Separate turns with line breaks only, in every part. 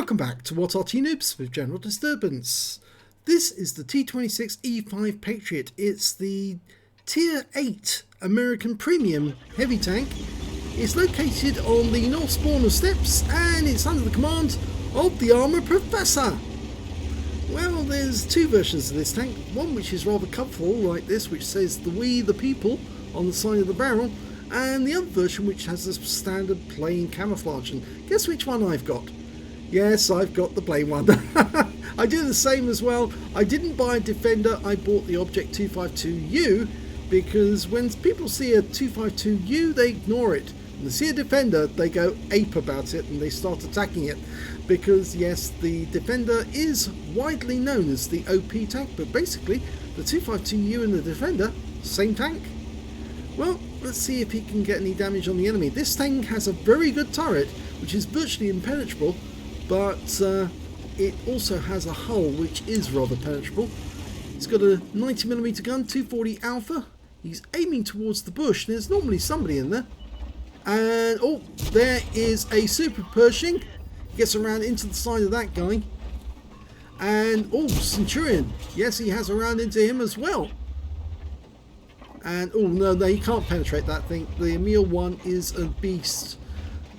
Welcome back to What Arty Noobs with General Disturbance. This is the T26E5 Patriot. It's the Tier 8 American Premium Heavy Tank. It's located on the north spawn of Steps and it's under the command of the Armour Professor. Well, there's two versions of this tank. One which is rather colourful like this, which says the We the People on the side of the barrel, and the other version which has a standard plain camouflage. And guess which one I've got? Yes, I've got the plain one. I do the same as well. I didn't buy a Defender, I bought the Object 252U, because when people see a 252U they ignore it. When they see a Defender they go ape about it and they start attacking it, because yes, the Defender is widely known as the OP tank, but basically the 252U and the Defender, same tank. Well, let's see if he can get any damage on the enemy. This tank has a very good turret which is virtually impenetrable, but it also has a hull which is rather penetrable. It's got a 90mm gun, 240 Alpha. He's aiming towards the bush. There's normally somebody in there. And oh, there is a Super Pershing. Gets around into the side of that guy. And oh, Centurion. Yes, he has around into him as well. And oh no, he can't penetrate that thing. The Emil one is a beast.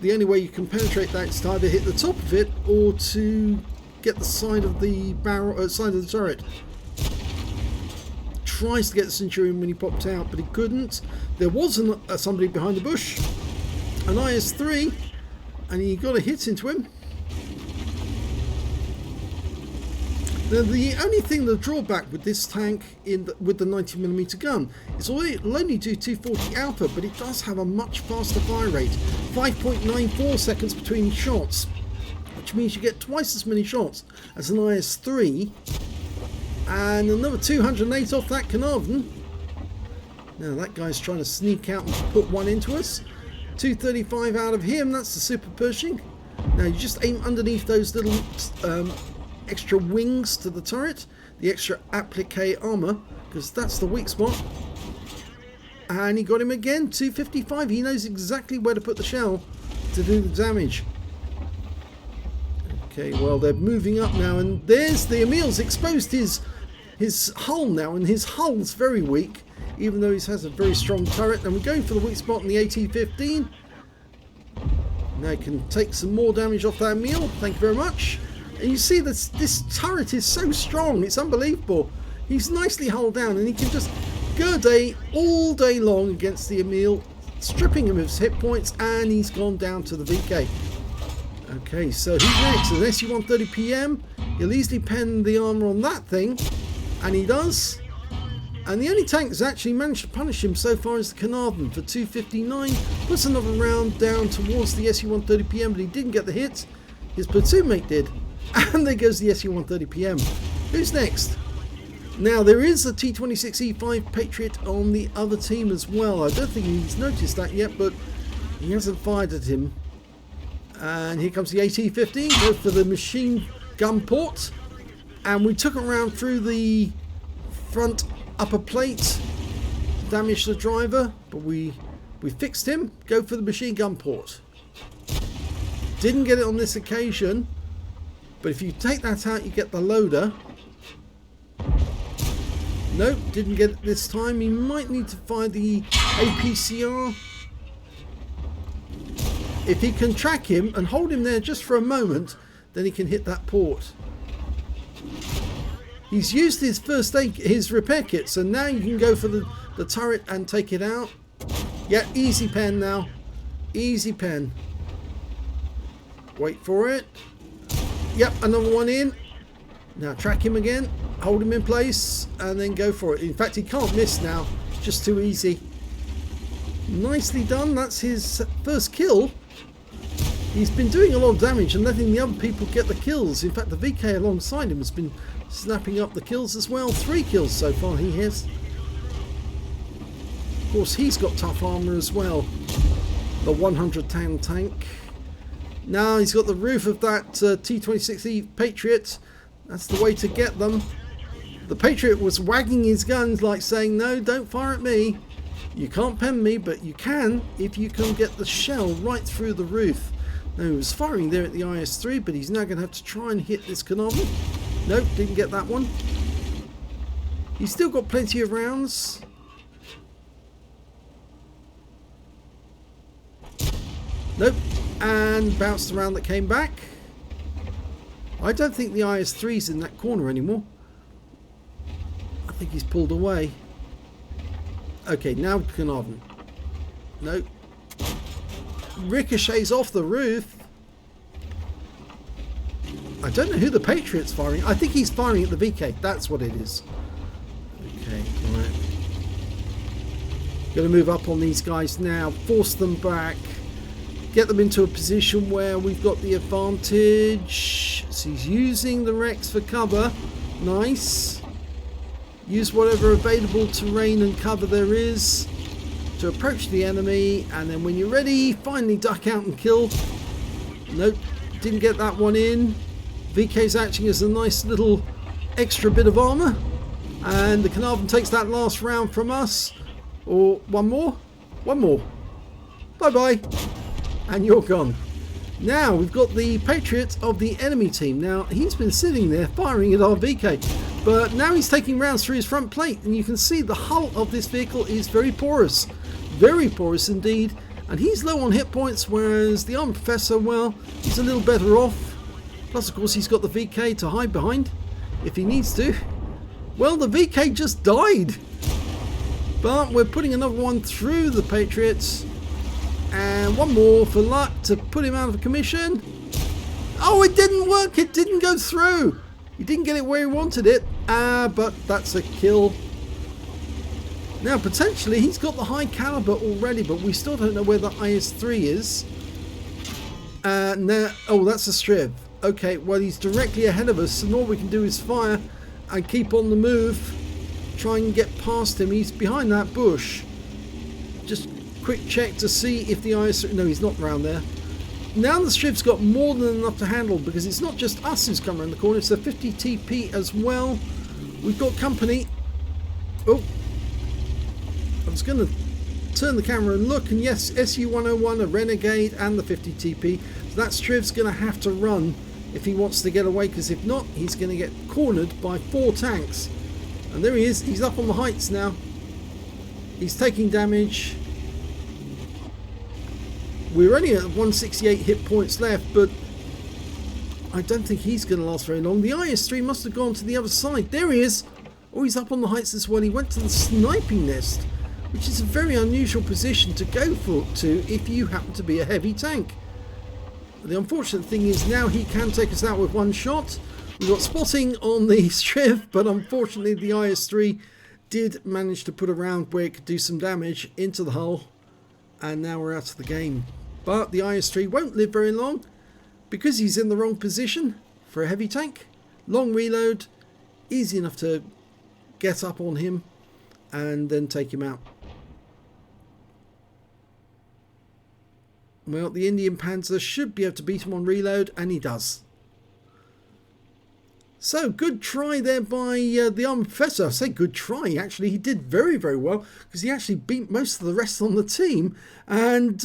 The only way you can penetrate that is to either hit the top of it or to get the side of the barrel, side of the turret. Tries to get the Centurion when he popped out, but he couldn't. There was somebody behind the bush, an IS-3, and he got a hit into him. Now, the only thing, the drawback with this tank with the 90mm gun is it'll only do 240 Alpha, but it does have a much faster fire rate, 5.94 seconds between shots, which means you get twice as many shots as an IS-3, and another 208 off that Carnarvon. Now that guy's trying to sneak out and put one into us. 235 out of him, that's the Super Pershing. Now you just aim underneath those little extra wings to the turret, the extra applique armor, because that's the weak spot. And he got him again, 255. He knows exactly where to put the shell to do the damage. Okay, well, they're moving up now, and there's the Emil's exposed his hull now, and his hull's very weak, even though he has a very strong turret. And we're going for the weak spot in the AT-15. Now he can take some more damage off that Emil. Thank you very much. And you see this turret is so strong, it's unbelievable. He's nicely hulled down and he can just go all day long against the Emil, stripping him of his hit points, and he's gone down to the VK. Okay, so who's next? An SU-130 PM. He'll easily pen the armor on that thing, and he does. And the only tank that's actually managed to punish him so far is the Carnarvon for 259. Puts another round down towards the SU-130 PM, but he didn't get the hit. His platoon mate did. And there goes the SU-130 PM. Who's next? Now there is a T26E5 Patriot on the other team as well. I don't think he's noticed that yet, but he hasn't fired at him. And here comes the AT-15. Go for the machine gun port. And we took it around through the front upper plate. Damaged the driver, but we fixed him. Go for the machine gun port. Didn't get it on this occasion. But if you take that out, you get the loader. Nope, didn't get it this time. He might need to fire the APCR. If he can track him and hold him there just for a moment, then he can hit that port. He's used his first aid, his repair kit, so now you can go for the turret and take it out. Yeah, easy pen now. Easy pen. Wait for it. Yep, another one in. Now track him again, hold him in place, and then go for it. In fact, he can't miss now. Just too easy. Nicely done. That's his first kill. He's been doing a lot of damage and letting the other people get the kills. In fact, the VK alongside him has been snapping up the kills as well. 3 kills so far he has. Of course, he's got tough armor as well. The 110 tank. Now he's got the roof of that T26E Patriot. That's the way to get them. The Patriot was wagging his guns like saying, no, don't fire at me. You can't pen me, but you can if you can get the shell right through the roof. Now he was firing there at the IS-3, but he's now going to have to try and hit this Carnarvon. Nope, didn't get that one. He's still got plenty of rounds. Nope, and bounced around that came back. I don't think the IS-3's in that corner anymore. I think he's pulled away. Okay, now Carnarvon. Nope. Ricochets off the roof. I don't know who the Patriot's firing. I think he's firing at the VK. That's what it is. Okay, alright. Gonna move up on these guys now. Force them back. Get them into a position where we've got the advantage. So he's using the Rex for cover. Nice. Use whatever available terrain and cover there is to approach the enemy, and then when you're ready, finally duck out and kill. Nope, didn't get that one in. VK's acting as a nice little extra bit of armour, and the Carnarvon takes that last round from us. Or one more? One more. Bye bye. And you're gone. Now we've got the Patriot of the enemy team. Now he's been sitting there firing at our VK, but now he's taking rounds through his front plate, and you can see the hull of this vehicle is very porous. Very porous indeed, and he's low on hit points, whereas the Armored Professor, well, he's a little better off. Plus of course he's got the VK to hide behind if he needs to. Well, the VK just died, but we're putting another one through the Patriots, and one more for luck to put him out of commission. Oh, it didn't work, it didn't go through. He didn't get it where he wanted it, but that's a kill. Now potentially he's got the high caliber already, but we still don't know where the IS-3 is. Now, oh, that's a Striv. Okay, well he's directly ahead of us, and all we can do is fire and keep on the move. Try and get past him. He's behind that bush. Just quick check to see if the IS-3... No, he's not around there. Now the Striv's got more than enough to handle, because it's not just us who's come around the corner, it's a 50 TP as well. We've got company. Oh, I was going to turn the camera and look, and yes, SU-101, a Renegade, and the 50 TP. So that Striv's going to have to run if he wants to get away, because if not, he's going to get cornered by 4 tanks. And there he is. He's up on the heights now. He's taking damage. We're only at 168 hit points left, but I don't think he's going to last very long. The IS-3 must have gone to the other side. There he is. Oh, he's up on the heights as well. He went to the sniping nest, which is a very unusual position to go to if you happen to be a heavy tank. The unfortunate thing is now he can take us out with one shot. We've got spotting on the Striv, but unfortunately the IS-3 did manage to put a round where it could do some damage into the hull, and now we're out of the game. But the IS-3 won't live very long because he's in the wrong position for a heavy tank. Long reload, easy enough to get up on him and then take him out. Well, the Indian Panzer should be able to beat him on reload, and he does. So, good try there by the Armored Professor. I say good try, actually. He did very, very well, because he actually beat most of the rest on the team. And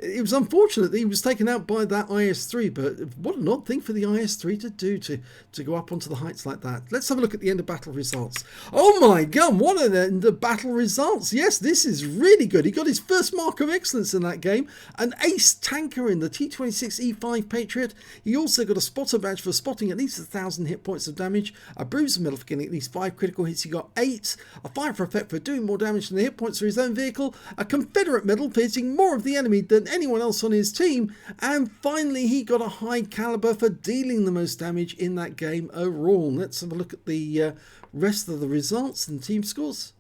it was unfortunate that he was taken out by that IS-3, but what an odd thing for the IS-3 to do, to go up onto the heights like that. Let's have a look at the end of battle results. Oh my god, what an end of battle results. Yes, this is really good. He got his first mark of excellence in that game. An ace tanker in the T26E5 Patriot. He also got a spotter badge for spotting at least 1,000 hit points of damage, a bruiser medal for getting at least 5 critical hits. He got 8, a fire for effect for doing more damage than the hit points for his own vehicle, a Confederate medal for hitting more of the enemy than anyone else on his team, and finally he got a high caliber for dealing the most damage in that game overall. Let's have a look at the rest of the results and team scores.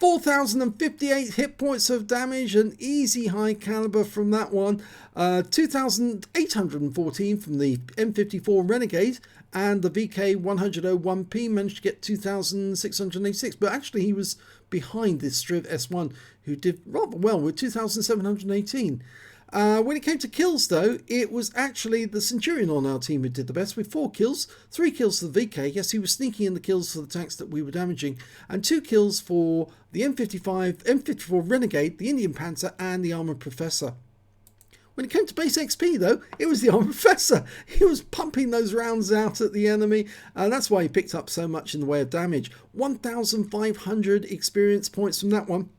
4,058 hit points of damage, an easy high caliber from that one. 2,814 from the M54 Renegade, and the VK101P managed to get 2,686, but actually he was behind this Striv S1, who did rather well with 2,718. When it came to kills though, it was actually the Centurion on our team who did the best with 4 kills, 3 kills for the VK, yes he was sneaking in the kills for the tanks that we were damaging, and 2 kills for the M54 Renegade, the Indian Panzer and the Armored Professor. When it came to base XP though, it was the old professor. He was pumping those rounds out at the enemy, and that's why he picked up so much in the way of damage. 1,500 experience points from that one,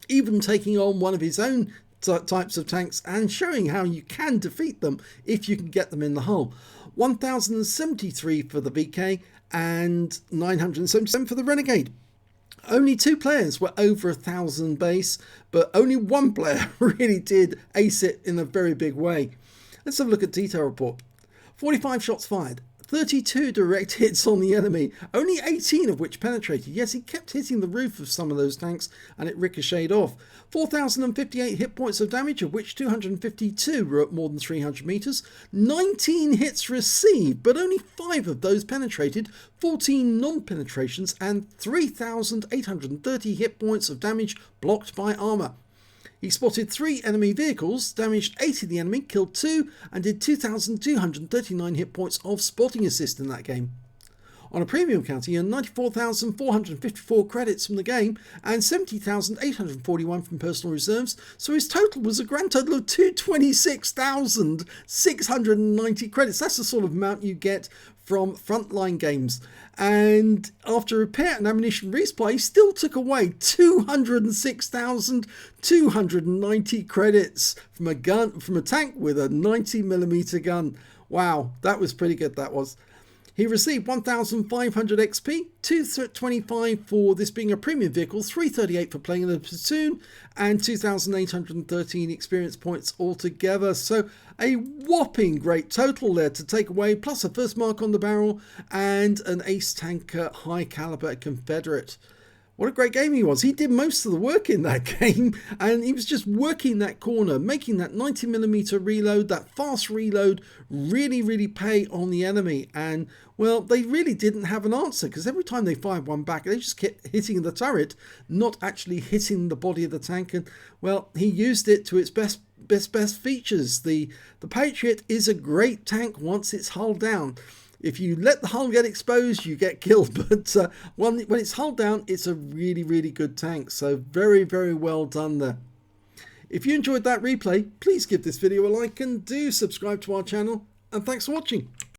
even taking on one of his own types of tanks and showing how you can defeat them if you can get them in the hull. 1,073 for the VK and 977 for the Renegade. Only 2 players were over 1,000 base, but only 1 player really did ace it in a very big way. Let's have a look at detail report. 45 shots fired, 32 direct hits on the enemy, only 18 of which penetrated. Yes, he kept hitting the roof of some of those tanks and it ricocheted off. 4,058 hit points of damage, of which 252 were at more than 300 meters. 19 hits received, but only 5 of those penetrated, 14 non-penetrations, and 3,830 hit points of damage blocked by armor. He spotted 3 enemy vehicles, damaged 8 of the enemy, killed 2, and did 2,239 hit points of spotting assist in that game. On a premium count, he earned 94,454 credits from the game and 70,841 from personal reserves, so his total was a grand total of 226,690 credits. That's the sort of amount you get from frontline games. And after repair and ammunition resupply, he still took away 206,290 credits from a tank with a 90mm gun. Wow, that was pretty good, that was. He received 1,500 XP, 225 for this being a premium vehicle, 338 for playing in a platoon, and 2,813 experience points altogether. So a whopping great total there to take away, plus a first mark on the barrel and an ace tanker high caliber Confederate. What a great game he was. He did most of the work in that game, and he was just working that corner, making that 90mm reload, that fast reload, really pay on the enemy. And, well, they really didn't have an answer, because every time they fired one back, they just kept hitting the turret, not actually hitting the body of the tank. And, well, he used it to its best features. The Patriot is a great tank once it's hull down. If you let the hull get exposed, you get killed. But when it's hull down, it's a really good tank. So very well done there. If you enjoyed that replay, please give this video a like and do subscribe to our channel. And thanks for watching.